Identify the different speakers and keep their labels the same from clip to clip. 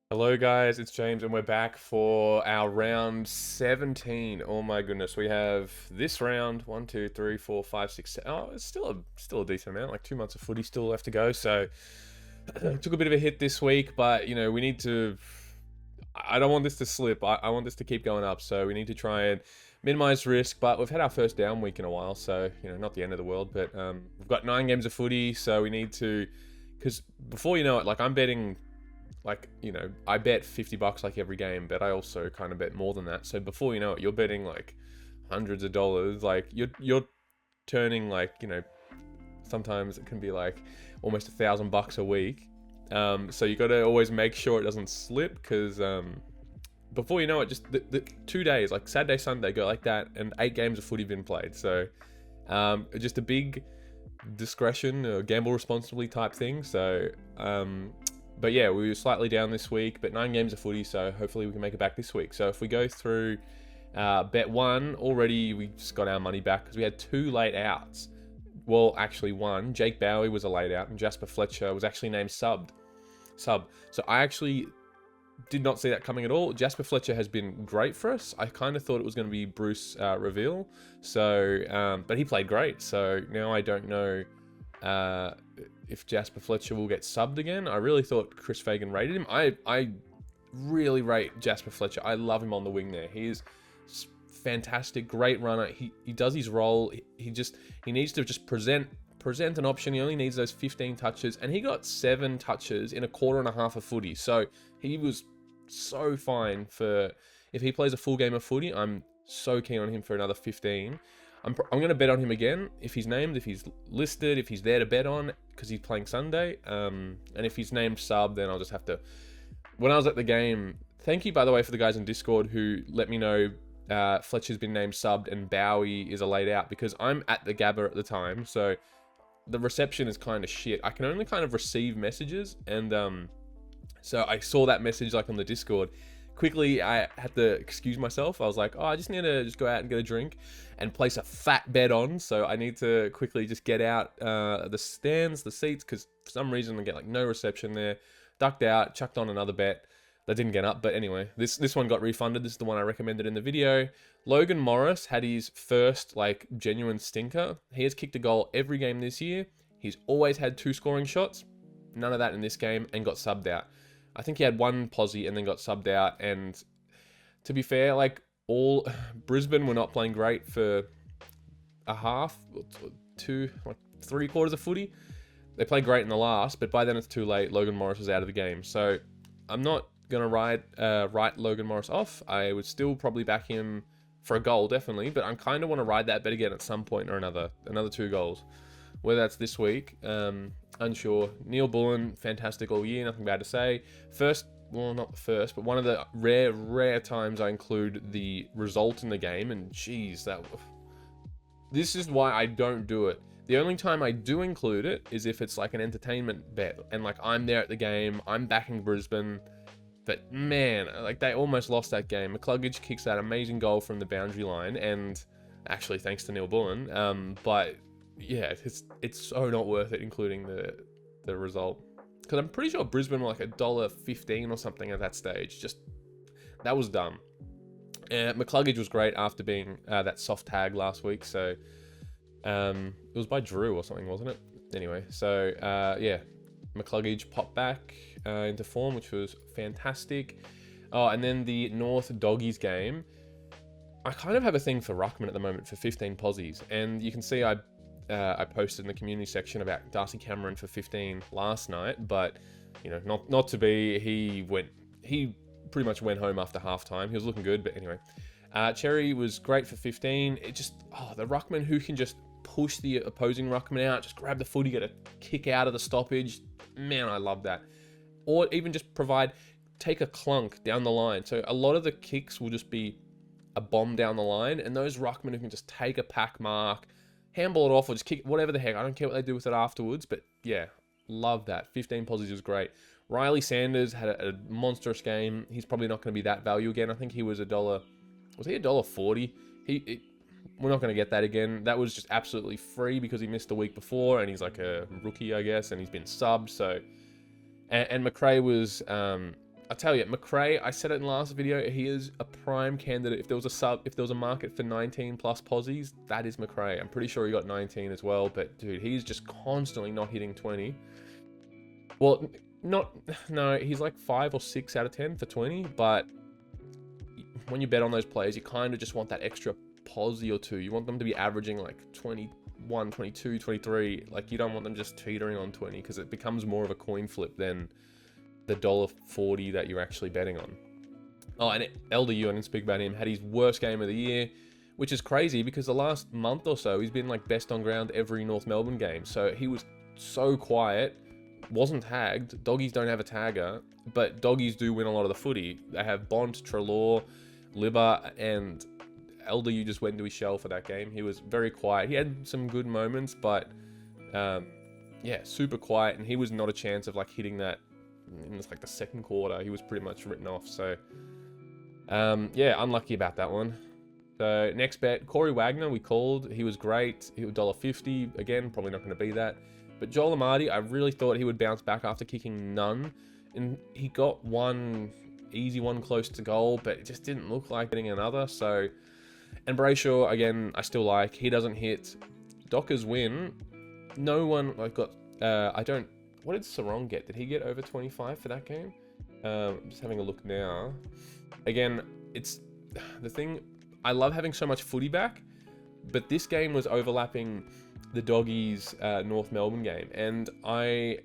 Speaker 1: Hello, guys, it's James, and we're back for our round 17. Oh my goodness, we have this round 1, 2, 3, 4, 5, 6. Oh, it's still a decent amount, like 2 months of footy still left to go. So, took a bit of a hit this week, but we need to. I don't want this to slip. I want this to keep going up, so we need to try and minimize risk. But we've had our first down week in a while, so not the end of the world. But we've got 9 games of footy, so we need to. Because before you know it, like I'm betting I bet $50 like every game, but I also kind of bet more than that. So before you know it, you're betting like hundreds of dollars. Like you're turning sometimes it can be like almost $1,000 a week. So you got to always make sure it doesn't slip because before you know it, just the 2 days, like Saturday, Sunday, go like that, and 8 games of footy been played. So just a big discretion or gamble responsibly type thing. So but yeah, we were slightly down this week, but 9 games of footy, so hopefully we can make it back this week. So if we go through bet one, already we just got our money back because we had 2 late outs. Well, actually one. Jake Bowie was a late out, and Jasper Fletcher was actually named sub. So I actually did not see that coming at all. Jasper Fletcher has been great for us. I kind of thought it was going to be Bruce Reveal, so but he played great. So now I don't know if Jasper Fletcher will get subbed again. I really thought Chris Fagan rated him. I really rate Jasper Fletcher. I love him on the wing there. He is fantastic, great runner. He does his role. He needs to just present an option. He only needs those 15 touches, and he got 7 touches in a quarter and a half of footy. So he was so fine for if he plays a full game of footy. I'm so keen on him for another 15. I'm going to bet on him again if he's named, if he's listed, if he's there to bet on, because he's playing Sunday. And if he's named sub, then I'll just have to. When I was at the game, thank you, by the way, for the guys in Discord who let me know Fletcher's been named subbed and Bowie is a laid out, because I'm at the Gabba at the time, so the reception is kind of shit. I can only kind of receive messages, and so I saw that message like on the Discord. Quickly, I had to excuse myself. I was like, oh, I just need to just go out and get a drink and place a fat bet on. So I need to quickly just get out the stands, the seats, because for some reason I get like no reception there. Ducked out, chucked on another bet. That didn't get up, but anyway, this one got refunded. This is the one I recommended in the video. Logan Morris had his first like genuine stinker. He has kicked a goal every game this year. He's always had 2 scoring shots. None of that in this game, and got subbed out. I think he had 1 posse and then got subbed out. And to be fair, like all Brisbane were not playing great for a half, 2, like 3/4 of footy. They played great in the last, but by then it's too late. Logan Morris is out of the game. So I'm not gonna write Logan Morris off. I would still probably back him for a goal, definitely, but I kind of want to ride that bet again at some point or another 2 goals. Whether that's this week, unsure. Neil Bullen, fantastic all year, nothing bad to say. Well, not the first, but one of the rare times I include the result in the game, and geez, this is why I don't do it. The only time I do include it is if it's like an entertainment bet, and like I'm there at the game, I'm backing Brisbane, but man, like they almost lost that game. McCluggage kicks that amazing goal from the boundary line, and actually thanks to Neil Bullen, but yeah, it's so not worth it, including the result, because I'm pretty sure Brisbane were like $1.15 or something at that stage. Just that was dumb. McCluggage was great after being that soft tag last week, so it was by Drew or something, wasn't it? Anyway, so yeah, McCluggage popped back into form, which was fantastic. Oh, and then the North Doggies game. I kind of have a thing for Ruckman at the moment for 15 posies, and you can see I posted in the community section about Darcy Cameron for 15 last night, but not to be. He pretty much went home after halftime. He was looking good, but anyway, Cherry was great for 15. It just the Ruckman who can just push the opposing Ruckman out, just grab the footy, get a kick out of the stoppage. Man, I love that. Or even just take a clunk down the line. So a lot of the kicks will just be a bomb down the line, and those Ruckmen who can just take a pack mark, handball it off, or just kick whatever the heck. I don't care what they do with it afterwards, but yeah, love that. 15 posies was great. Riley Sanders had a monstrous game. He's probably not going to be that value again. I think he was $1.40? We're not going to get that again. That was just absolutely free because he missed the week before, and he's like a rookie, I guess, and he's been subbed. So, and McRae was I tell you, McRae, I said it in the last video, he is a prime candidate. If there was a market for 19 plus posies, that is McRae. I'm pretty sure he got 19 as well, but dude, he's just constantly not hitting 20. Well, no, he's like 5 or 6 out of 10 for 20, but when you bet on those players, you kind of just want that extra posie or two. You want them to be averaging like 21, 22, 23. Like, you don't want them just teetering on 20, because it becomes more of a coin flip than the $1.40 that you're actually betting on. Oh, and LDU, I didn't speak about him, had his worst game of the year, which is crazy because the last month or so, he's been like best on ground every North Melbourne game. So he was so quiet, wasn't tagged. Doggies don't have a tagger, but doggies do win a lot of the footy. They have Bont, Trelaw, Libba, and LDU just went into his shell for that game. He was very quiet. He had some good moments, but yeah, super quiet, and he was not a chance of like hitting that in like the second quarter. He was pretty much written off. So yeah, unlucky about that one. So next bet, Corey Wagner, we called. He was great. He was $1.50. Again, probably not going to be that. But Joel Amadi, I really thought he would bounce back after kicking none. And he got one easy one close to goal, but it just didn't look like getting another. So, and Brayshaw, again, I still like. He doesn't hit. Dockers win. No one, like, got, what did Sarong get? Did he get over 25 for that game? I'm just having a look now. Again, it's the thing. I love having so much footy back, but this game was overlapping the Doggies North Melbourne game, and I'm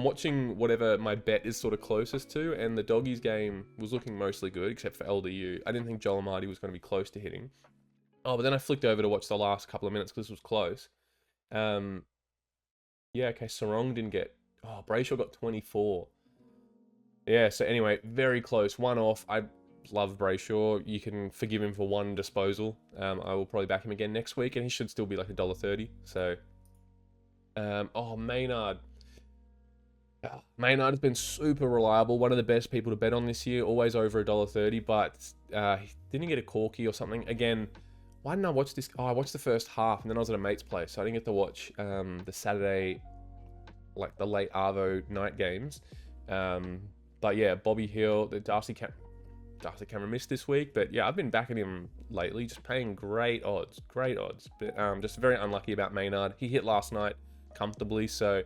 Speaker 1: watching whatever my bet is sort of closest to, and the Doggies game was looking mostly good, except for LDU. I didn't think Joel Amadi was going to be close to hitting. Oh, but then I flicked over to watch the last couple of minutes because this was close. Yeah, okay, Sarong didn't get... Oh, Brayshaw got 24. Yeah, so anyway, very close. One off. I love Brayshaw. You can forgive him for one disposal. I will probably back him again next week, and he should still be like $1.30. So, oh, Maynard. Maynard has been super reliable. One of the best people to bet on this year. Always over $1.30, but he didn't get a corky or something. Again, why didn't I watch this? Oh, I watched the first half, and then I was at a mate's place, so I didn't get to watch the Saturday, like the late Arvo night games. But yeah, Bobby Hill, the Darcy Cameron missed this week, but yeah, I've been backing him lately, just paying great odds, but just very unlucky about Maynard. He hit last night comfortably, so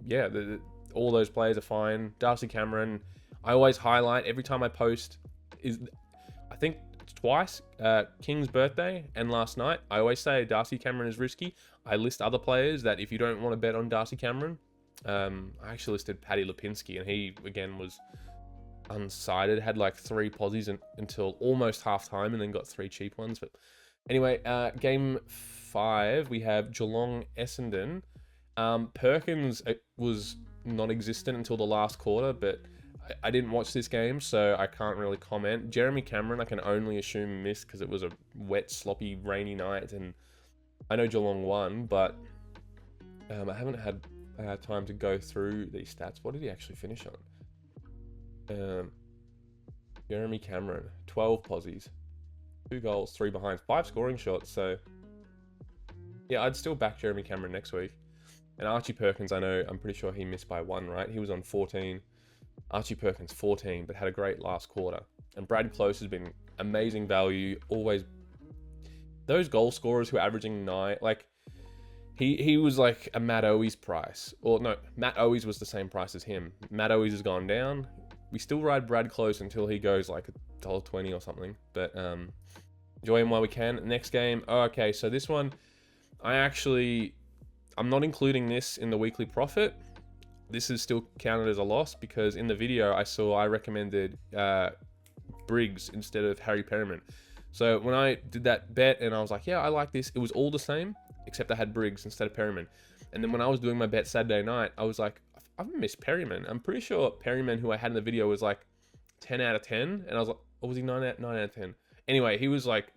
Speaker 1: yeah, all those players are fine. Darcy Cameron, I always highlight every time I post, I think twice, King's birthday and last night, I always say Darcy Cameron is risky. I list other players that if you don't want to bet on Darcy Cameron, I actually listed Paddy Lipinski, and he again was unsided, had like 3 posies until almost half time, and then got 3 cheap ones. But anyway, game 5, we have Geelong Essendon. Perkins was non-existent until the last quarter, but I didn't watch this game, so I can't really comment. Jeremy Cameron, I can only assume missed because it was a wet, sloppy, rainy night, and I know Geelong won, but I haven't had time to go through these stats. What did he actually finish on? Jeremy Cameron, 12 posies, 2 goals, 3 behinds, 5 scoring shots, so yeah, I'd still back Jeremy Cameron next week. And Archie Perkins, I'm pretty sure he missed by 1, right? He was on 14. Archie Perkins, 14, but had a great last quarter. And Brad Close has been amazing value. Always those goal scorers who are averaging 9, like he was like a Matt Owies price. Or no, Matt Owies was the same price as him. Matt Owies has gone down. We still ride Brad Close until he goes like $1.20 or something. But enjoy him while we can. Next game. Oh, okay, so this one, I'm not including this in the weekly profit. This is still counted as a loss because in the video I recommended Briggs instead of Harry Perryman. So when I did that bet and I was like, yeah, I like this, it was all the same, except I had Briggs instead of Perryman. And then when I was doing my bet Saturday night, I was like, I've missed Perryman. I'm pretty sure Perryman, who I had in the video, was like 10 out of 10. And I was like, or was he 9 out of 10? Anyway, he was like,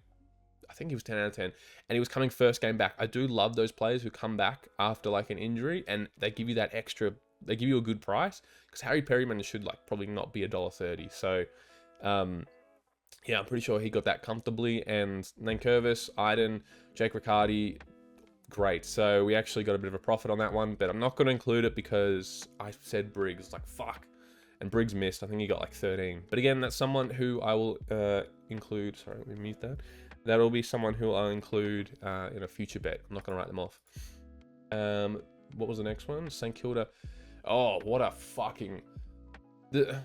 Speaker 1: I think he was 10 out of 10, and he was coming first game back. I do love those players who come back after like an injury and they give you that extra, they give you a good price, because Harry Perryman should like probably not be $1.30. So yeah, I'm pretty sure he got that comfortably. And Nankervis, Iden, Jake Riccardi, great. So we actually got a bit of a profit on that one, but I'm not going to include it because I said Briggs, like, fuck. And Briggs missed. I think he got like 13. But again, that's someone who I will include. Sorry, let me mute that. That'll be someone who I'll include in a future bet. I'm not going to write them off. What was the next one? St Kilda. Oh, what a fucking... do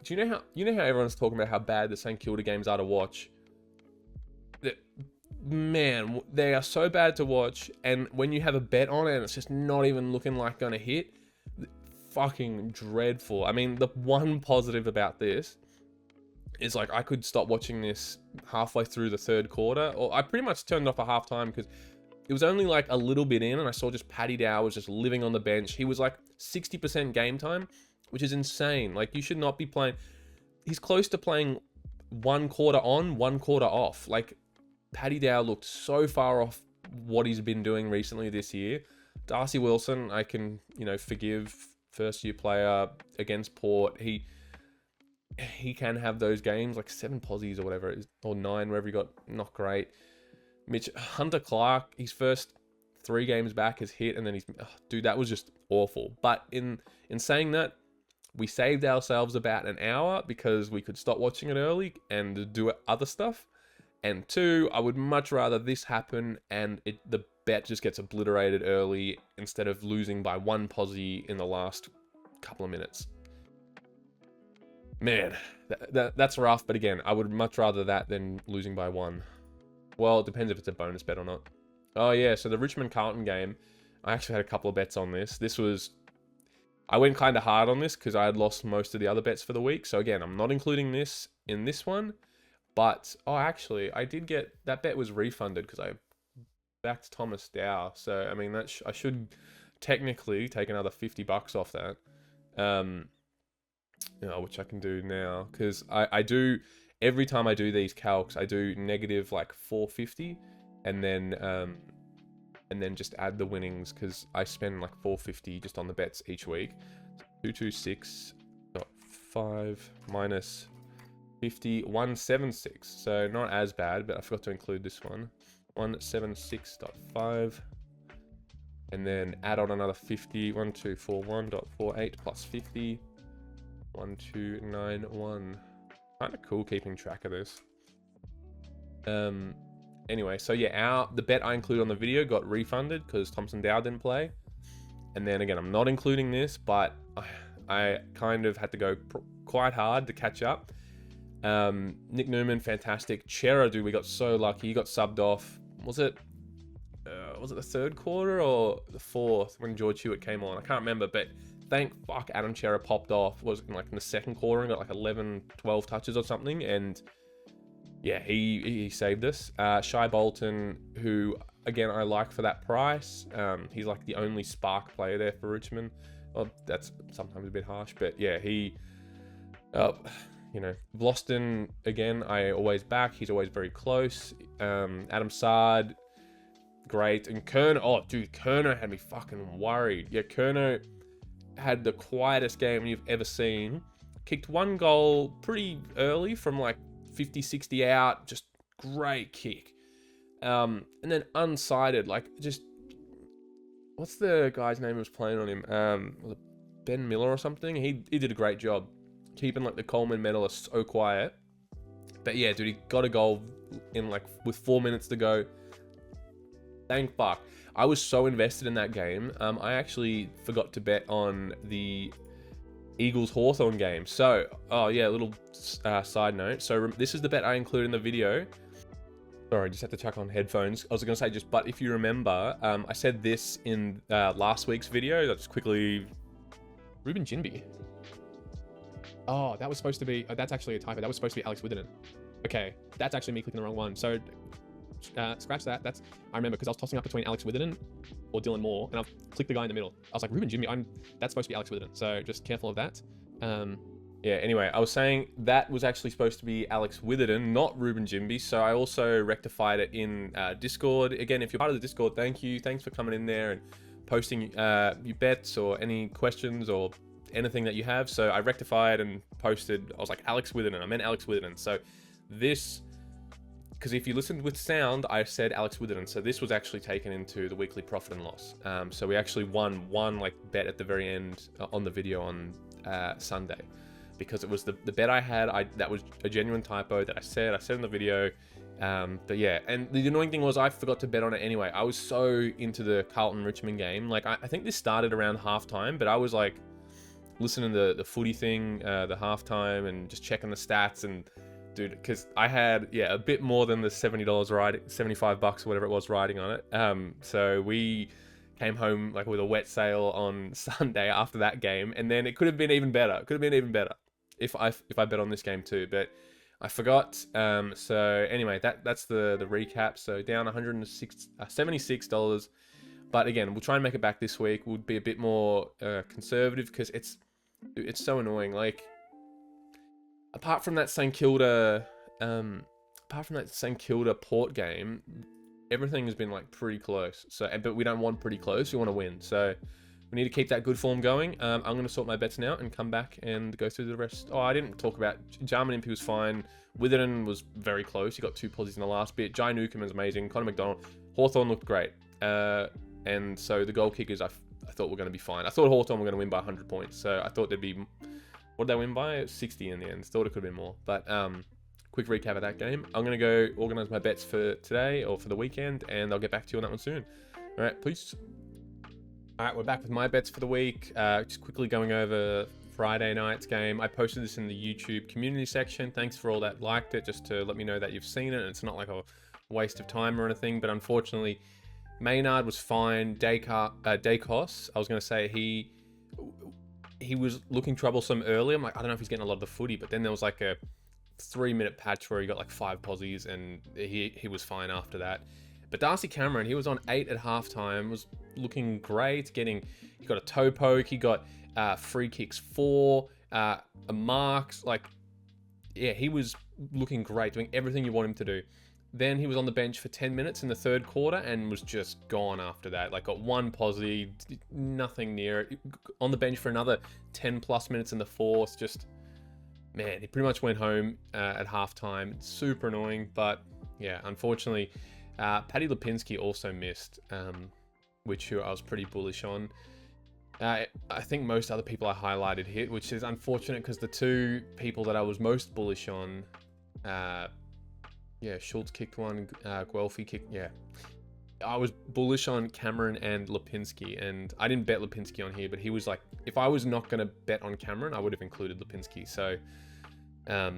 Speaker 1: you know how everyone's talking about how bad the St Kilda games are to watch? Man, they are so bad to watch. And when you have a bet on it and it's just not even looking like going to hit... fucking dreadful. I mean, the one positive about this is like I could stop watching this halfway through the third quarter, or I pretty much turned off at halftime because it was only like a little bit in and I saw just Paddy Dow was just living on the bench. He was like 60% game time, which is insane. Like, you should not be playing. He's close to playing 1 quarter on, 1 quarter off. Like, Paddy Dow looked so far off what he's been doing recently this year. Darcy Wilson, I can, forgive. First year player against Port. He can have those games like 7 posies or whatever it is, or 9, wherever he got not great. Hunter Clark, his first 3 games back has hit, and then dude, that was just awful. But in saying that, we saved ourselves about an hour because we could stop watching it early and do other stuff. And 2, I would much rather this happen and the bet just gets obliterated early instead of losing by 1 posie in the last couple of minutes. Man, that's rough. But again, I would much rather that than losing by 1. Well, it depends if it's a bonus bet or not. Oh yeah, so the Richmond-Carlton game, I actually had a couple of bets on this. I went kind of hard on this because I had lost most of the other bets for the week. So again, I'm not including this in this one. But, actually, I did get... That bet was refunded because I backed Thomas Dow. So, I mean, I should technically take another $50 off that. Which I can do now. Because I do... Every time I do these calcs, I do negative, like, 450. And then just add the winnings. Because I spend, like, 450 just on the bets each week. 226.5 minus... 176, so not as bad, but I forgot to include this one. 176.5, and then add on another 50. 1241.48 plus 50. 1291. Kind of cool keeping track of this. Anyway, so yeah, the bet I included on the video got refunded because Thompson Dow didn't play. And then again, I'm not including this, but I kind of had to go quite hard to catch up. Nick Newman, fantastic. Chera, dude, we got so lucky. He got subbed off. Was it the third quarter or the fourth when George Hewitt came on? I can't remember, but thank fuck Adam Chera popped off. Was in the second quarter and got like 11, 12 touches or something. And yeah, he saved us. Shai Bolton, who again I like for that price. He's like the only spark player there for Richmond. Well, that's sometimes a bit harsh, but yeah, Vlosten, again, I always back. He's always very close. Adam Sard, great. And Kerno had me fucking worried. Yeah, Kerno had the quietest game you've ever seen. Kicked 1 goal pretty early from like 50, 60 out. Just great kick. And then unsighted, like just... What's the guy's name who was playing on him? Was it Ben Miller or something? He did a great job. Keeping like the Coleman medalist so quiet. But yeah, dude, he got a goal in with 4 minutes to go. Thank fuck. I was so invested in that game. I actually forgot to bet on the Eagles Hawthorn game. So, little side note. So this is the bet I included in the video. Sorry, just had to chuck on headphones. I was going to say but if you remember, I said this in last week's video. I'll just quickly... Ruben Jinby. Oh, that was supposed to be... that's actually a typo. That was supposed to be Alex Witherden. Okay, that's actually me clicking the wrong one. So, scratch that. I remember because I was tossing up between Alex Witherden or Dylan Moore, and I've clicked the guy in the middle. I was like, Ruben Jinby, that's supposed to be Alex Witherden. So, just careful of that. Yeah, anyway, I was saying that was actually supposed to be Alex Witherden, not Ruben Jinby. So I also rectified it in Discord. Again, if you're part of the Discord, thank you. Thanks for coming in there and posting your bets or any questions or anything that you have. So I rectified and posted. I was like, Alex Witherden. I meant Alex Witherden. So this because if you listened with sound, I said Alex Witherden. So this was actually taken into the weekly profit and loss. So we actually won one like bet at the very end on the video on Sunday, because it was the bet I had. That was a genuine typo that I said in the video. But yeah, and the annoying thing was I forgot to bet on it anyway. I was so into the Carlton-Richmond game. Like, I think this started around halftime, but I was like listening to the footy thing, the halftime, and just checking the stats. And dude, because I had, a bit more than the $70 riding, $75 or whatever it was riding on it. So we came home like with a wet sail on Sunday after that game, and then it could have been even better. It could have been even better if I bet on this game too, but I forgot. So anyway, that's the recap. So down $76. But again, we'll try and make it back this week. We'll be a bit more conservative, because it's so annoying. Like, apart from that St Kilda Port game, everything has been like pretty close. So, but we don't want pretty close. We want to win. So we need to keep that good form going. I'm going to sort my bets now and come back and go through the rest. Oh, I didn't talk about Jarman Impey was fine. Witherden was very close. He got 2 positives in the last bit. Jai Newcomb was amazing. Connor McDonald. Hawthorn looked great. And so the goal kickers, I thought were going to be fine. I thought Hawthorn were going to win by 100 points. So I thought there'd be... What did they win by? 60 in the end. Thought it could have been more. But quick recap of that game. I'm going to go organise my bets for today or for the weekend, and I'll get back to you on that one soon. All right, peace. All right, we're back with my bets for the week. Just quickly going over Friday night's game. I posted this in the YouTube community section. Thanks for all that liked it, just to let me know that you've seen it. It's not like a waste of time or anything, but unfortunately, Maynard was fine. Dacos, I was going to say, he was looking troublesome early. I'm like, I don't know if he's getting a lot of the footy, but then there was like a 3-minute patch where he got like 5 posies, and he was fine after that. But Darcy Cameron, he was on 8 at halftime, was looking great. He got a toe poke, he got free kicks 4, a marks. Like, yeah, he was looking great, doing everything you want him to do. Then he was on the bench for 10 minutes in the third quarter and was just gone after that. Like, got 1 posi, nothing near it. On the bench for another 10 plus minutes in the fourth. Just, man, he pretty much went home at halftime. Super annoying, but yeah, unfortunately, Paddy Lipinski also missed, which I was pretty bullish on. I think most other people I highlighted hit, which is unfortunate because the 2 people that I was most bullish on, Schultz kicked one, Guelphy kicked, I was bullish on Cameron and Lipinski, and I didn't bet Lipinski on here, but he was like, if I was not going to bet on Cameron, I would have included Lipinski. So, a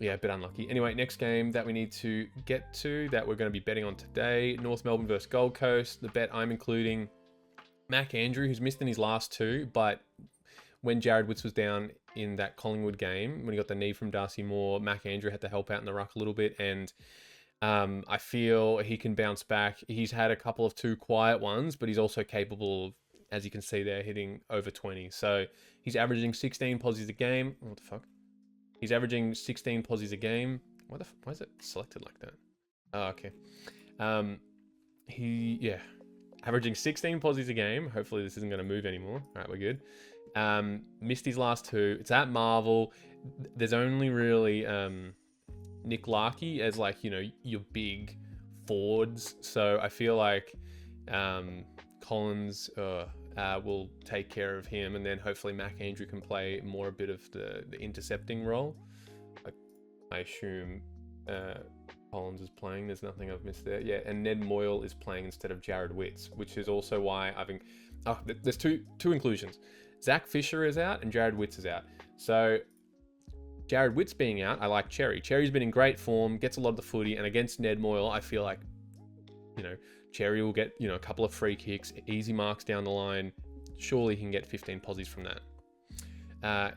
Speaker 1: bit unlucky. Anyway, next game that we need to get to, that we're going to be betting on today, North Melbourne versus Gold Coast. The bet I'm including Mac Andrew, who's missed in his last 2, but when Jared Witts was down in that Collingwood game, when he got the knee from Darcy Moore, Mac Andrew had to help out in the ruck a little bit, and I feel he can bounce back. He's had a couple of 2 quiet ones, but he's also capable of, as you can see there, hitting over 20. So he's averaging 16 posies a game. What the fuck? He's averaging 16 posies a game. Why is it selected like that? Oh, okay. Averaging 16 posies a game. Hopefully this isn't going to move anymore. All right, we're good. Missed his last 2. It's at Marvel. There's only really Nick Larkey as, like, you know, your big forwards. So I feel like Collins will take care of him, and then hopefully Mac Andrew can play more a bit of the intercepting role. I assume Collins is playing. There's nothing I've missed there. Yeah, and Ned Moyle is playing instead of Jared Witts, which is also why there's two inclusions. Zach Fisher is out and Jared Witts is out. So Jared Witts being out, I like Cherry. Cherry's been in great form, gets a lot of the footy, and against Ned Moyle, I feel like, you know, Cherry will get, you know, a couple of free kicks, easy marks down the line. Surely he can get 15 posies from that.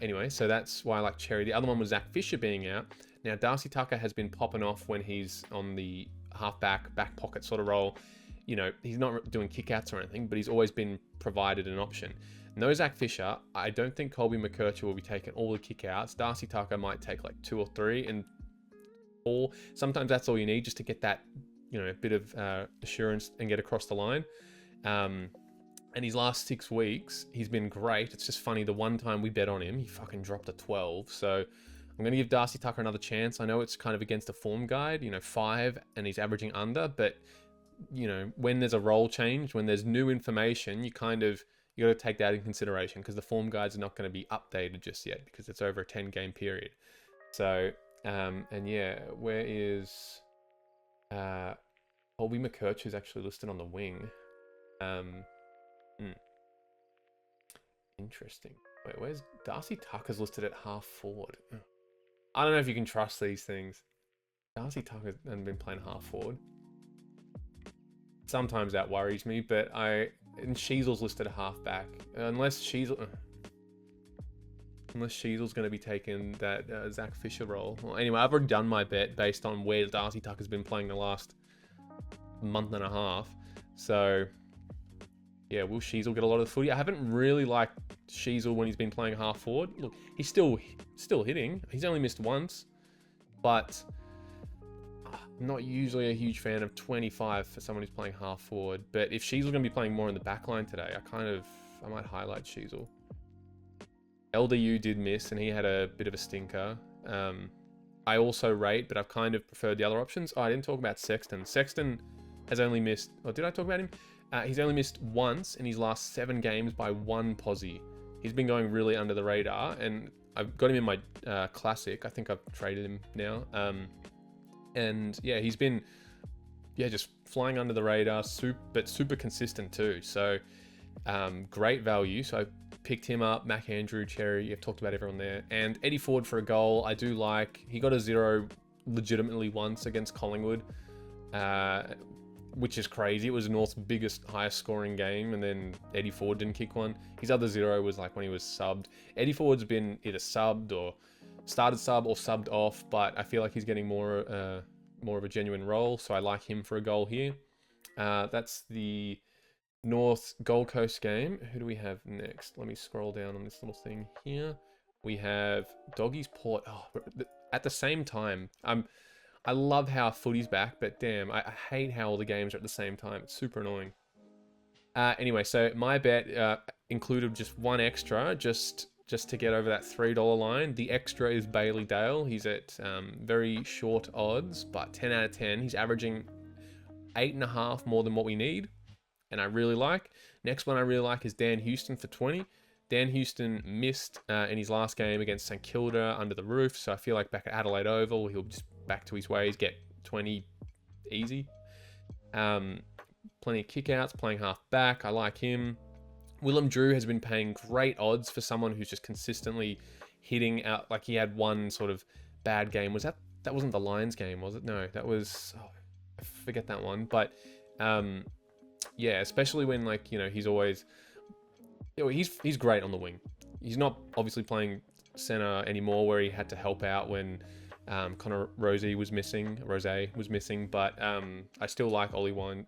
Speaker 1: Anyway, so that's why I like Cherry. The other one was Zach Fisher being out. Now, Darcy Tucker has been popping off when he's on the halfback, back pocket sort of role. You know, he's not doing kickouts or anything, but he's always been provided an option. No Zach Fisher. I don't think Colby McKercher will be taking all the kickouts. Darcy Tucker might take like 2 or 3 and 4. Sometimes that's all you need just to get that, you know, a bit of assurance and get across the line. And his last 6 weeks, he's been great. It's just funny, the one time we bet on him, he fucking dropped a 12. So I'm going to give Darcy Tucker another chance. I know it's kind of against a form guide, 5, and he's averaging under, but, when there's a role change, when there's new information, you got to take that in consideration, because the form guides are not going to be updated just yet because it's over a 10-game period. So, and yeah, where is Colby McCurch, who's actually listed on the wing? Interesting. Wait, where's Darcy Tucker's listed at half forward? I don't know if you can trust these things. Darcy Tucker hasn't been playing half forward. Sometimes that worries me, but and Sheasel's listed at half back. Unless Sheasel's going to be taking that Zach Fisher role. Well, anyway, I've already done my bet based on where Darcy Tucker's been playing the last month and a half. So, yeah, will Sheasel get a lot of the footy? I haven't really liked Sheasel when he's been playing half forward. Look, he's still hitting. He's only missed once, but I'm not usually a huge fan of 25 for someone who's playing half forward. But if Sheasel's going to be playing more in the back line today, I might highlight Sheasel. LDU did miss, and he had a bit of a stinker. I also rate, but I've kind of preferred the other options. Oh, I didn't talk about Sexton. Sexton has only missed... Oh, did I talk about him? He's only missed once in his last 7 games by 1 posie. He's been going really under the radar, and I've got him in my classic. I think I've traded him now. And yeah, he's been just flying under the radar, but super consistent too. So great value. So I picked him up. Mac Andrew, Cherry, you've talked about everyone there. And Eddie Ford for a goal. I do like. He got a 0 legitimately once against Collingwood. Which is crazy. It was North's highest scoring game, and then Eddie Ford didn't kick one. His other 0 was like when he was subbed. Eddie Ford's been either subbed or started sub or subbed off, but I feel like he's getting more of a genuine role, so I like him for a goal here. That's the North Gold Coast game. Who do we have next? Let me scroll down on this little thing here. We have Doggies Port. Oh, at the same time, I love how footy's back, but damn, I hate how all the games are at the same time. It's super annoying. Anyway, so my bet included just one extra, just to get over that $3 line. The extra is Bailey Dale. He's at very short odds, but 10 out of 10. He's averaging 8.5 more than what we need, and I really like. Next one I really like is Dan Houston for 20. Dan Houston missed in his last game against St Kilda under the roof, so I feel like back at Adelaide Oval, he'll just back to his ways, get 20 easy. Plenty of kickouts, playing half back. I like him. Willem Drew has been paying great odds for someone who's just consistently hitting out. Like he had one sort of bad game. Was that wasn't the Lions game, was it? No, that was, I forget that one. But yeah, especially when he's always, he's great on the wing. He's not obviously playing center anymore, where he had to help out when Connor Rose was missing, but I still like Ollie Wine.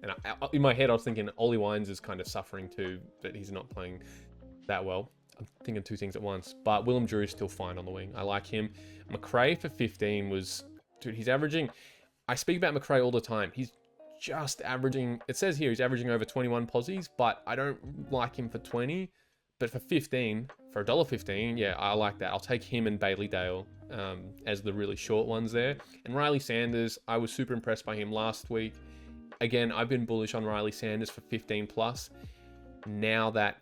Speaker 1: And in my head, I was thinking Ollie Wines is kind of suffering too, but he's not playing that well. I'm thinking 2 things at once. But Willem Drew is still fine on the wing. I like him. McRae for 15 was... Dude, he's averaging... I speak about McRae all the time. He's just averaging... It says here he's averaging over 21 posies, but I don't like him for 20. But for 15, for $1.15, yeah, I like that. I'll take him and Bailey Dale as the really short ones there. And Riley Sanders, I was super impressed by him last week. Again, I've been bullish on Riley Sanders for 15 plus. Now that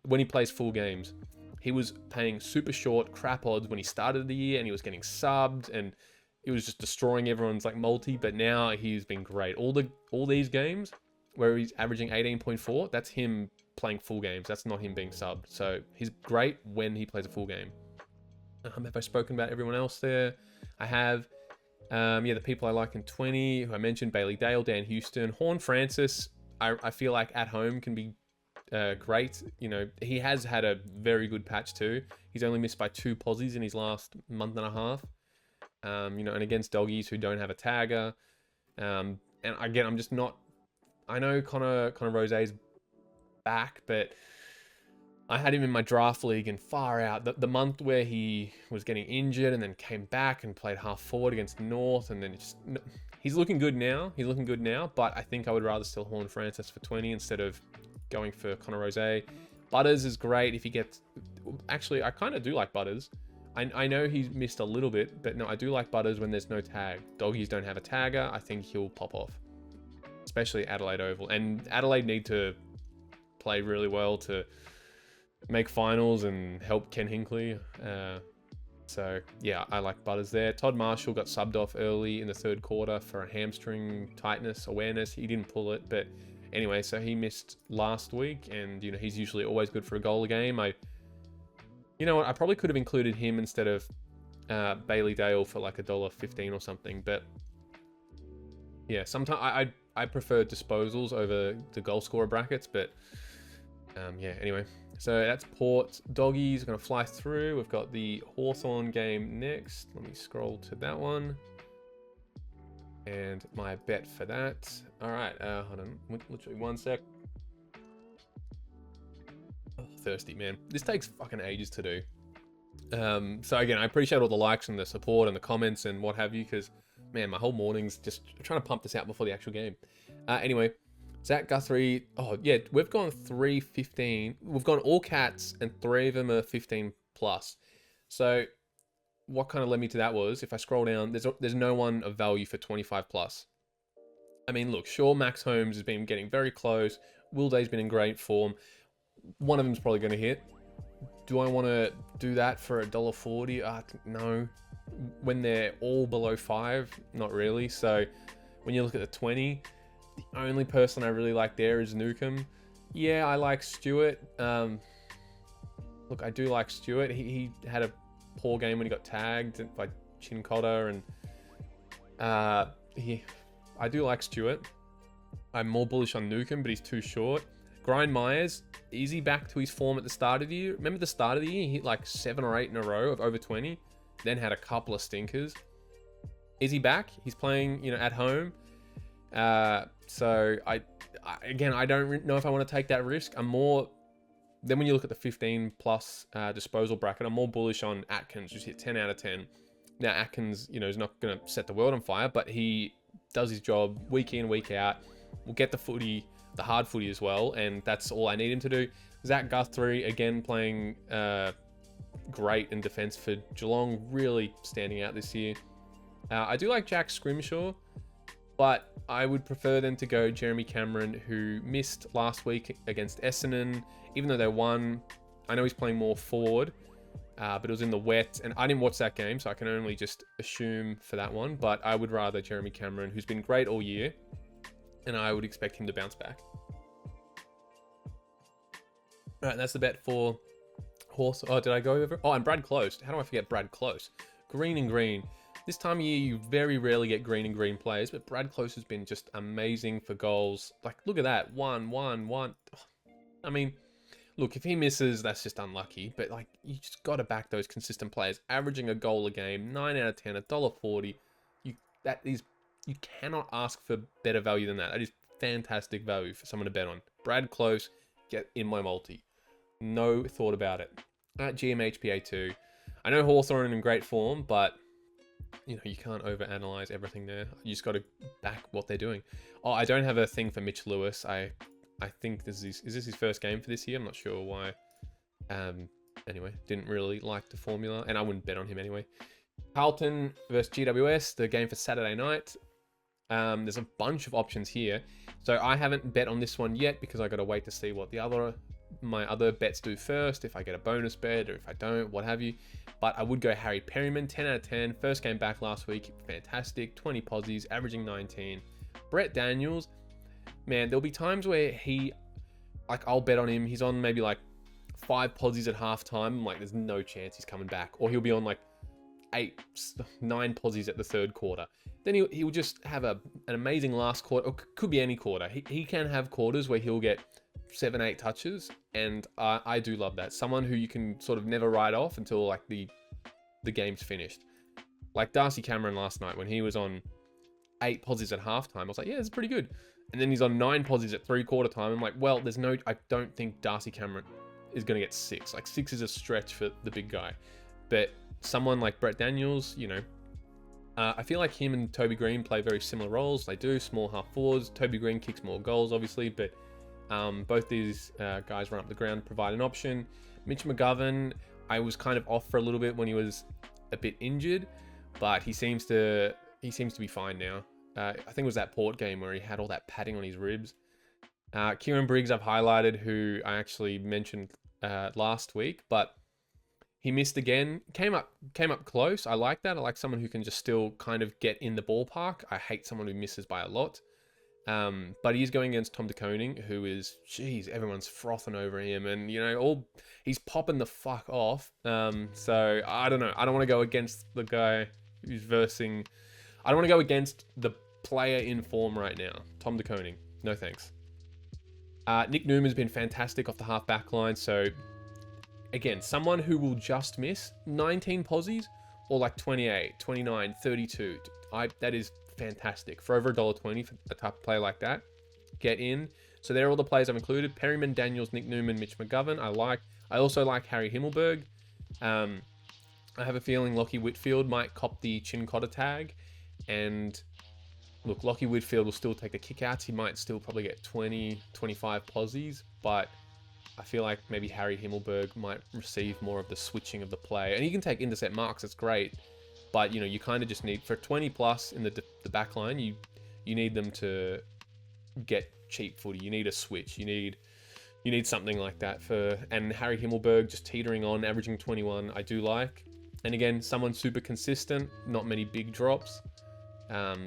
Speaker 1: when he plays full games, he was paying super short crap odds when he started the year, and he was getting subbed, and it was just destroying everyone's multi. But now he's been great. All these games where he's averaging 18.4, that's him playing full games. That's not him being subbed. So he's great when he plays a full game. Have I spoken about everyone else there? I have. Yeah, the people I like in 20, who I mentioned, Bailey Dale, Dan Houston, Horn Francis, I feel like at home can be great. He has had a very good patch too. He's only missed by 2 posies in his last month and a half. And against doggies who don't have a tagger. And again, I'm just not... I know Connor Rose's back, but I had him in my draft league, and far out. The month where he was getting injured and then came back and played half forward against North, and then he's looking good now. But I think I would rather still Horn Francis for 20 instead of going for Connor Rose. Butters is great if he gets... Actually, I kind of do like Butters. I know he's missed a little bit, but no, I do like Butters when there's no tag. Doggies don't have a tagger. I think he'll pop off, especially Adelaide Oval. And Adelaide need to play really well to make finals and help Ken Hinkley. So yeah, I like Butters there. Todd Marshall got subbed off early in the third quarter for a hamstring tightness awareness. He didn't pull it, but anyway, so he missed last week, and you know he's usually always good for a goal a game. You know what? I probably could have included him instead of Bailey Dale for like $1.15 or something, but yeah, sometimes I prefer disposals over the goal scorer brackets, but yeah. Anyway. So that's Port. Doggies are going to fly through. We've got the Hawthorn game next. Let me scroll to that one. And my bet for that. All right. Hold on. Literally 1 sec. Oh, thirsty, man. This takes fucking ages to do. So again, I appreciate all the likes and the support and the comments and what have you, because, man, my whole morning's just trying to pump this out before the actual game. Anyway. Zach Guthrie, oh yeah, we've gone 3-15. We've gone all cats, and 3 of them are 15 plus. So what kind of led me to that was, if I scroll down, there's no one of value for 25 plus. I mean, look, sure, Max Holmes has been getting very close. Will Day's been in great form. One of them's probably going to hit. Do I want to do that for $1.40? No. When they're all below 5, not really. So when you look at the 20... The only person I really like there is Newcomb. Yeah, I like Stewart. Look, I do like Stewart. He had a poor game when he got tagged by Chincotta, and I do like Stewart. I'm more bullish on Newcomb, but he's too short. Grind Myers, is he back to his form at the start of the year? Remember the start of the year? He hit like 7 or 8 in a row of over 20, then had a couple of stinkers. Is he back? He's playing, you know, at home. So I don't know if I want to take that risk. I'm more, then when you look at the 15 plus disposal bracket, I'm more bullish on Atkins. Just hit 10 out of 10. Now Atkins, you know, is not going to set the world on fire, but he does his job week in, week out. We'll get the footy, the hard footy as well, and that's all I need him to do. Zach Guthrie, again, playing great in defense for Geelong, really standing out this year. I do like Jack Scrimshaw, but I would prefer them to go Jeremy Cameron, who missed last week against Essendon. Even though they won, I know he's playing more forward, but it was in the wet, and I didn't watch that game, so I can only just assume for that one. But I would rather Jeremy Cameron, who's been great all year, and I would expect him to bounce back. All right, that's the bet for Horse. Oh, did I go over? Oh, and Brad Close. How do I forget Brad Close? Green and green. This time of year, you very rarely get green and green players, but Brad Close has been just amazing for goals. Like, look at that. 1, 1, 1. I mean, look, if he misses, that's just unlucky. But, like, you just got to back those consistent players. Averaging a goal a game, 9 out of 10, $1.40. You cannot ask for better value than that. That is fantastic value for someone to bet on. Brad Close, get in my multi. No thought about it. At GMHPA2. I know Hawthorn in great form, but... you know, you can't overanalyze everything there. You just got to back what they're doing. Oh, I don't have a thing for Mitch Lewis. I think is this his first game for this year? I'm not sure why. Anyway, didn't really like the formula, and I wouldn't bet on him anyway. Carlton versus GWS, the game for Saturday night. There's a bunch of options here. So I haven't bet on this one yet because I got to wait to see what my other bets do first, if I get a bonus bet or if I don't, what have you. But I would go Harry Perryman, 10 out of 10. First game back last week, fantastic. 20 posies, averaging 19. Brett Daniels, man, there'll be times where I'll bet on him. He's on maybe like 5 posies at halftime. I'm like, there's no chance he's coming back. Or he'll be on like 9 posies at the third quarter. Then he'll just have an amazing last quarter, or could be any quarter. He can have quarters where he'll get 7, 8 touches, and I do love that. Someone who you can sort of never write off until like the game's finished. Like Darcy Cameron last night when he was on 8 posies at halftime, I was like, yeah, this is pretty good. And then he's on 9 posies at 3/4 time. I'm like, well, I don't think Darcy Cameron is going to get 6. Like 6 is a stretch for the big guy. But someone like Brett Daniels, you know, I feel like him and Toby Green play very similar roles. They do, small half forwards. Toby Green kicks more goals, obviously, but both these guys run up the ground, provide an option. Mitch McGovern, I was kind of off for a little bit when he was a bit injured, but he seems to be fine now. I think it was that Port game where he had all that padding on his ribs. Kieran Briggs I've highlighted, who I actually mentioned last week, but he missed again. Came up close. I like that. I like someone who can just still kind of get in the ballpark. I hate someone who misses by a lot. But he's going against Tom de Koning, who is, geez, everyone's frothing over him, and he's popping the fuck off. So I don't know. I don't want to go against the guy who's versing. I don't want to go against the player in form right now, Tom de Koning. No thanks. Nick Newman's been fantastic off the half back line. So again, someone who will just miss 19 posies or like 28, 29, 32. That is fantastic. For over $1.20 for a type of player like that, get in. So there are all the players I've included: Perryman, Daniels, Nick Newman, Mitch McGovern. I also like Harry Himmelberg. I have a feeling Lockie Whitfield might cop the Chin Cotter tag, and look, Lockie Whitfield will still take the kickouts. He might still probably get 20, 25 posies, but I feel like maybe Harry Himmelberg might receive more of the switching of the play, and he can take intercept marks. It's great. But, you kind of just need, for 20 plus in the back line, you need them to get cheap footy. You need a switch. You need something like that and Harry Himmelberg just teetering on, averaging 21, I do like. And again, someone super consistent, not many big drops. Not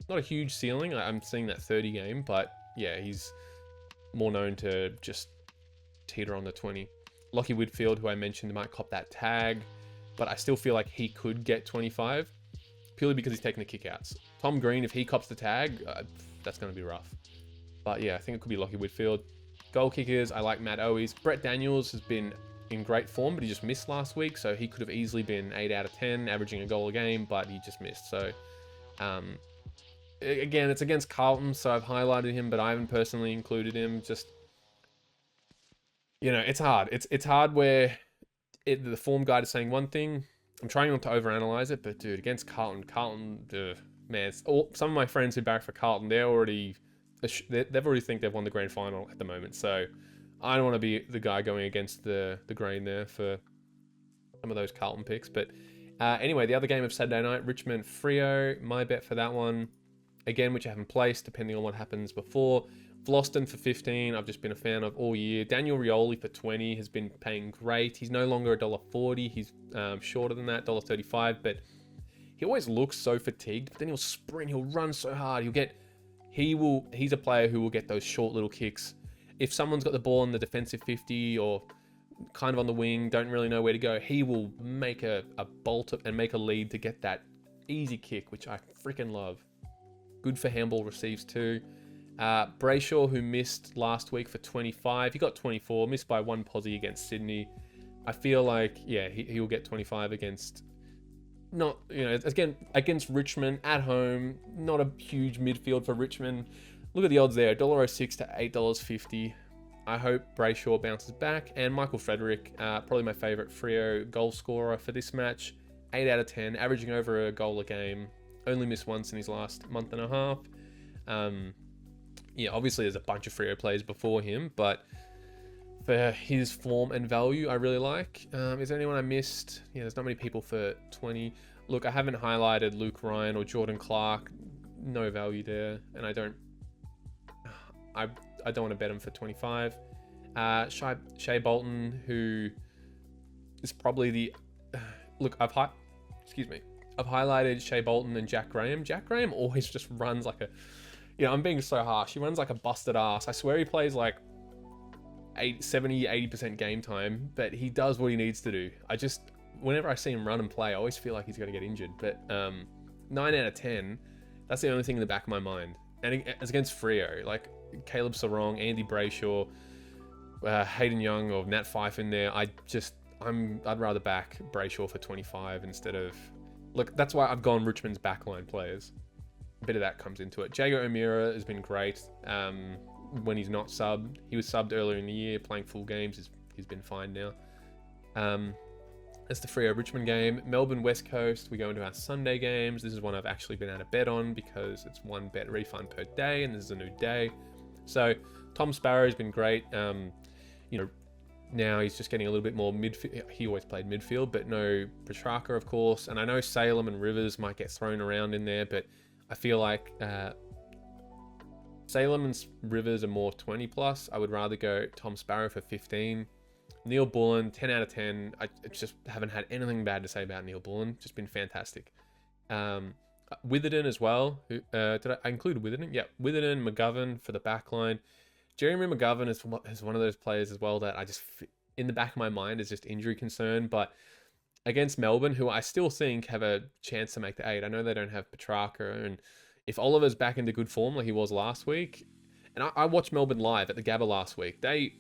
Speaker 1: a huge ceiling. I'm seeing that 30 game, but yeah, he's more known to just teeter on the 20. Lockie Whitfield, who I mentioned, might cop that tag, but I still feel like he could get 25 purely because he's taking the kickouts. Tom Green, if he cops the tag, that's going to be rough. But yeah, I think it could be Lockie Whitfield. Goal kickers, I like Matt Owies. Brett Daniels has been in great form, but he just missed last week, so he could have easily been 8 out of 10, averaging a goal a game, but he just missed. So, again, it's against Carlton, so I've highlighted him, but I haven't personally included him. Just, it's hard. It's hard where the form guide is saying one thing. I'm trying not to overanalyze it, but dude, against Carlton, man, some of my friends who back for Carlton, they've already think they've won the grand final at the moment. So I don't want to be the guy going against the grain there for some of those Carlton picks. But anyway, the other game of Saturday night, Richmond Freo, my bet for that one, again, which I haven't placed depending on what happens before. Vloston for 15, I've just been a fan of all year. Daniel Rioli for 20 has been paying great. He's no longer $1.40. He's shorter than that, $1.35. But he always looks so fatigued. But then he'll sprint. He'll run so hard. He's a player who will get those short little kicks. If someone's got the ball in the defensive 50 or kind of on the wing, don't really know where to go, he will make a bolt and make a lead to get that easy kick, which I freaking love. Good for handball receives too. Brayshaw, who missed last week for 25. He got 24, missed by one posie against Sydney. I feel like, yeah, he will get 25 against, not, against Richmond at home. Not a huge midfield for Richmond. Look at the odds there, $1.06 to $8.50. I hope Brayshaw bounces back. And Michael Frederick, probably my favourite Freo goal scorer for this match. 8 out of 10, averaging over a goal a game. Only missed once in his last month and a half. Yeah, obviously there's a bunch of Freo players before him, but for his form and value, I really like. Is there anyone I missed? Yeah, there's not many people for 20. Look, I haven't highlighted Luke Ryan or Jordan Clark. No value there, and I don't want to bet him for 25. Shea Bolton, who is probably the... Look, I've highlighted Shea Bolton and Jack Graham. Jack Graham always just runs like a... I'm being so harsh. He runs like a busted ass. I swear he plays like 70-80% game time, but he does what he needs to do. Whenever I see him run and play, I always feel like he's going to get injured. But 9 out of 10, that's the only thing in the back of my mind. And it's against Freo. Like Caleb Sarong, Andy Brayshaw, Hayden Young or Nat Fife in there. I'd rather back Brayshaw for 25 instead of... Look, that's why I've gone Richmond's backline players. A bit of that comes into it. Jago O'Meara has been great when he's not subbed. He was subbed earlier in the year, playing full games. He's been fine now. That's the Freo Richmond game. Melbourne West Coast, we go into our Sunday games. This is one I've actually been able to bet on because it's one bet refund per day, and this is a new day. So Tom Sparrow's been great. Now he's just getting a little bit more midfield. He always played midfield, but no Petrarca, of course. And I know Salem and Rivers might get thrown around in there, but I feel like Salem and Rivers are more 20 plus. I would rather go Tom Sparrow for 15. Neil Bullen, 10 out of 10. I just haven't had anything bad to say about Neil Bullen. Just been fantastic. Witherden as well. Did I include Witherden? Yeah, Witherden, McGovern for the back line. Jeremy McGovern is one of those players as well that I just, in the back of my mind, is just injury concern. But against Melbourne, who I still think have a chance to make the 8, I know they don't have Petrarca, and if Oliver's back into good form like he was last week, and I watched Melbourne live at the Gabba last week, I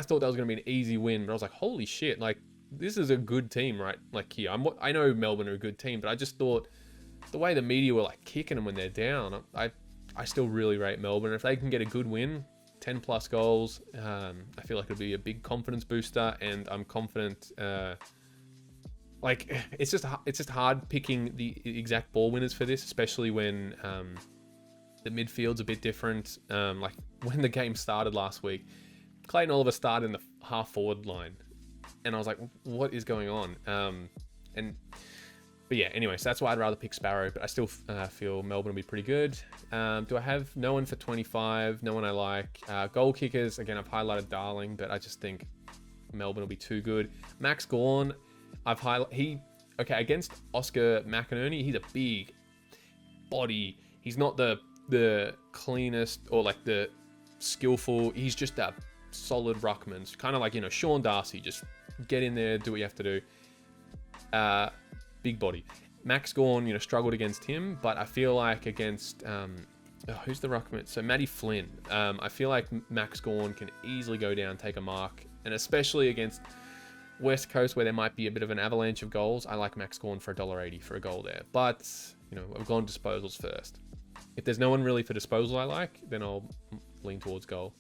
Speaker 1: thought that was going to be an easy win, but I was like, holy shit, like, this is a good team, right? Like, here, I know Melbourne are a good team, but I just thought the way the media were like kicking them when they're down, I still really rate Melbourne. If they can get a good win, 10 plus goals, I feel like it'll be a big confidence booster, and I'm confident. Like, it's just hard picking the exact ball winners for this, especially when the midfield's a bit different. Like when the game started last week, Clayton Oliver started in the half forward line, and I was like, what is going on? But yeah, anyway, so that's why I'd rather pick Sparrow, but I still feel Melbourne will be pretty good. Do I have no one for 25? No one I like. Goal kickers, again, I've highlighted Darling, but I just think Melbourne will be too good. Max Gawn, against Oscar McInerney, he's a big body. He's not the cleanest or like the skillful. He's just a solid ruckman. Kind of like, Sean Darcy, just get in there, do what you have to do. Big body. Max Gawn, struggled against him, but I feel like against who's the ruckman? So Matty Flynn. I feel like Max Gawn can easily go down, take a mark, and especially against West Coast where there might be a bit of an avalanche of goals. I like Max Gawn for $1.80 for a goal there, but I've gone disposals first. If there's no one really for disposal I like, then I'll lean towards goal.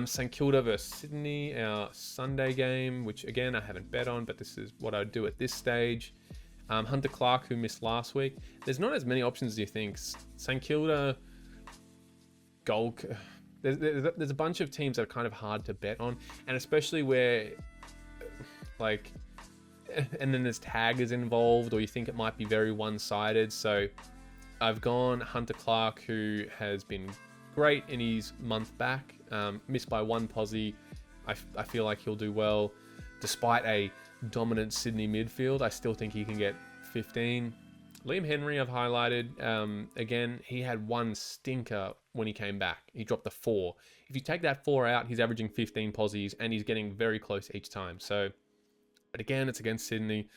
Speaker 1: St Kilda versus Sydney, our Sunday game, which again I haven't bet on, but this is what I'd do at this stage. Hunter Clark, who missed last week. There's not as many options as you think. St Kilda, goal. There's a bunch of teams that are kind of hard to bet on, and especially where, like, and then there's taggers involved, or you think it might be very one-sided. So I've gone Hunter Clark, who has been great in his month back. Missed by one posse. I feel like he'll do well. Despite a dominant Sydney midfield, I still think he can get 15. Liam Henry, I've highlighted. Again, he had one stinker when he came back. He dropped the 4. If you take that 4 out, he's averaging 15 posies, and he's getting very close each time. So, but again, it's against Sydney.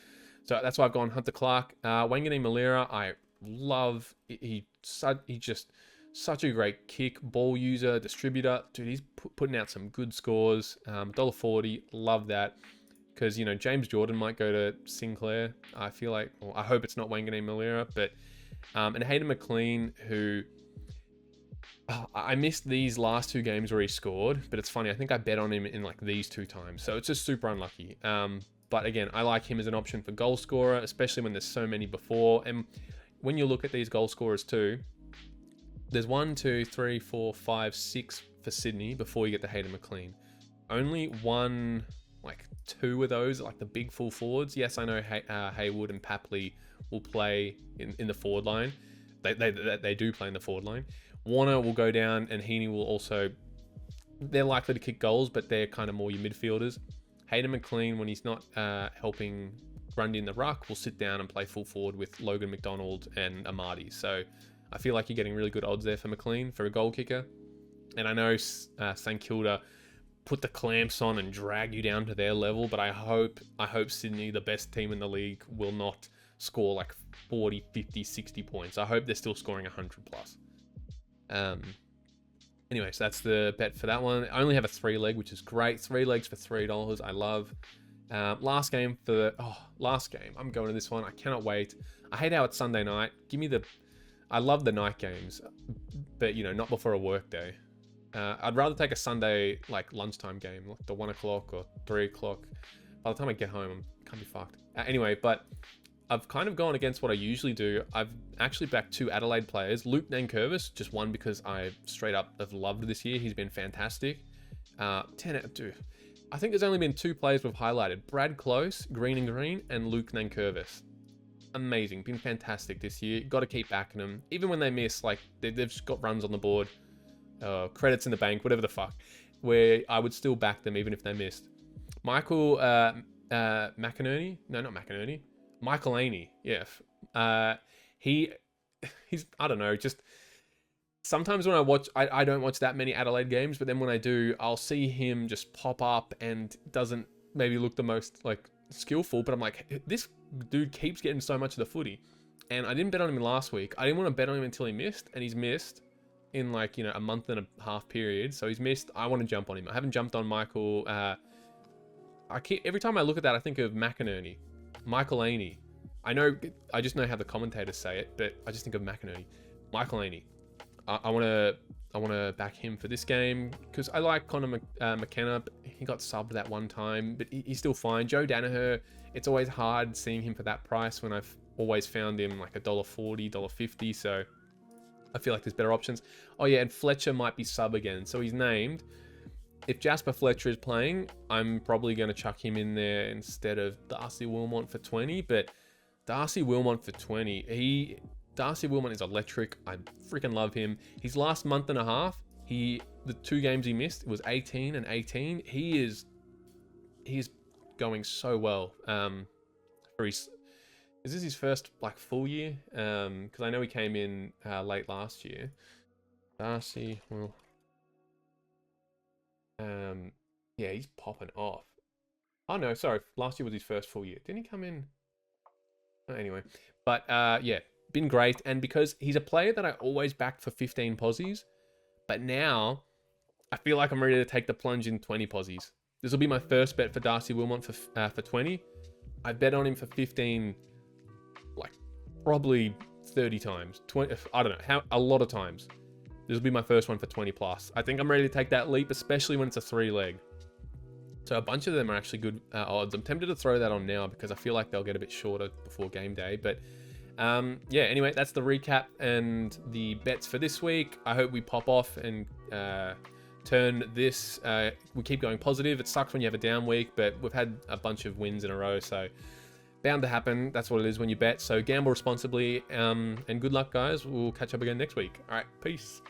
Speaker 1: So that's why I've gone Hunter Clark. Wangani Malira, I love. He's just such a great kick, ball user, distributor. Dude, he's putting out some good scores. $1.40, love that. Because, James Jordan might go to Sinclair. I feel like, or I hope it's not Wangani Malira, but, and Hayden McLean, who, I missed these last 2 games where he scored, but it's funny, I think I bet on him in like these 2 times. So it's just super unlucky. But again, I like him as an option for goal scorer, especially when there's so many before. And when you look at these goal scorers too, there's 1, 2, 3, 4, 5, 6 for Sydney before you get to Hayden McLean. Only 2 of those, like the big full forwards. Yes, I know Haywood and Papley will play in the forward line. They do play in the forward line. Warner will go down, and Heaney will also. They're likely to kick goals, but they're kind of more your midfielders. Hayden McLean, when he's not helping Grundy in the ruck, will sit down and play full forward with Logan McDonald and Amadi. So I feel like you're getting really good odds there for McLean for a goal kicker. And I know St Kilda put the clamps on and drag you down to their level, but I hope Sydney, the best team in the league, will not score like 40, 50, 60 points. I hope they're still scoring 100 plus. Anyway, so that's the bet for that one. I only have a 3-leg, which is great. 3 legs for $3. I love. Last game. I'm going to this one. I cannot wait. I hate how it's Sunday night. I love the night games, but not before a work day. I'd rather take a Sunday like lunchtime game, like the 1 o'clock or 3 o'clock. By the time I get home, I can't be fucked. Anyway, but I've kind of gone against what I usually do. I've actually backed 2 Adelaide players. Luke Nankervis, just one because I straight up have loved this year. He's been fantastic. 10 out of 2. I think there's only been 2 players we've highlighted. Brad Close, Green and Green, and Luke Nankervis. Amazing. Been fantastic this year. Got to keep backing them. Even when they miss, like, they've just got runs on the board. Credits in the bank, whatever the fuck. Where I would still back them even if they missed. Michael McInerney? No, not McInerney. Michael Aney. Yeah. He's, I don't know, just... Sometimes when I watch, I don't watch that many Adelaide games, but then when I do, I'll see him just pop up and doesn't maybe look the most, like, skillful, but I'm like, this dude keeps getting so much of the footy. And I didn't bet on him last week. I didn't want to bet on him until he missed, and he's missed in, like, you know, a month and a half period. So he's missed. I want to jump on him. I haven't jumped on Michael. Every time I look at that, I think of McInerney, Michael Aney. I just know how the commentators say it, but I just think of McInerney, Michael Aney. I want to back him for this game because I like Connor McKenna. He got subbed that one time, but he's still fine. Joe Danaher, it's always hard seeing him for that price when I've always found him like $1.40, $1.50. So I feel like there's better options. Oh yeah, and Fletcher might be sub again. So he's named. If Jasper Fletcher is playing, I'm probably going to chuck him in there instead of Darcy Wilmot for 20. But Darcy Wilmot for 20, Darcy Wilmot is electric. I freaking love him. His last month and a half, the 2 games he missed, it was 18 and 18. He is going so well. Is this his first like full year? Because I know he came in late last year. Darcy, well, yeah, he's popping off. Oh no, sorry, last year was his first full year. Didn't he come in? Oh, anyway, but yeah. Been great, and because he's a player that I always backed for 15 posies, but now I feel like I'm ready to take the plunge in 20 posies. This will be my first bet for Darcy Wilmot for 20. I bet on him for 15, like probably 30 times. 20, I don't know, a lot of times. This will be my first one for 20 plus. I think I'm ready to take that leap, especially when it's a 3-leg. So a bunch of them are actually good odds. I'm tempted to throw that on now because I feel like they'll get a bit shorter before game day, but yeah, anyway, that's the recap and the bets for this week. I hope we pop off and turn this. We keep going positive. It sucks when you have a down week, but we've had a bunch of wins in a row, so bound to happen. That's what it is when you bet. So gamble responsibly, and good luck, guys. We'll catch up again next week. All right, peace.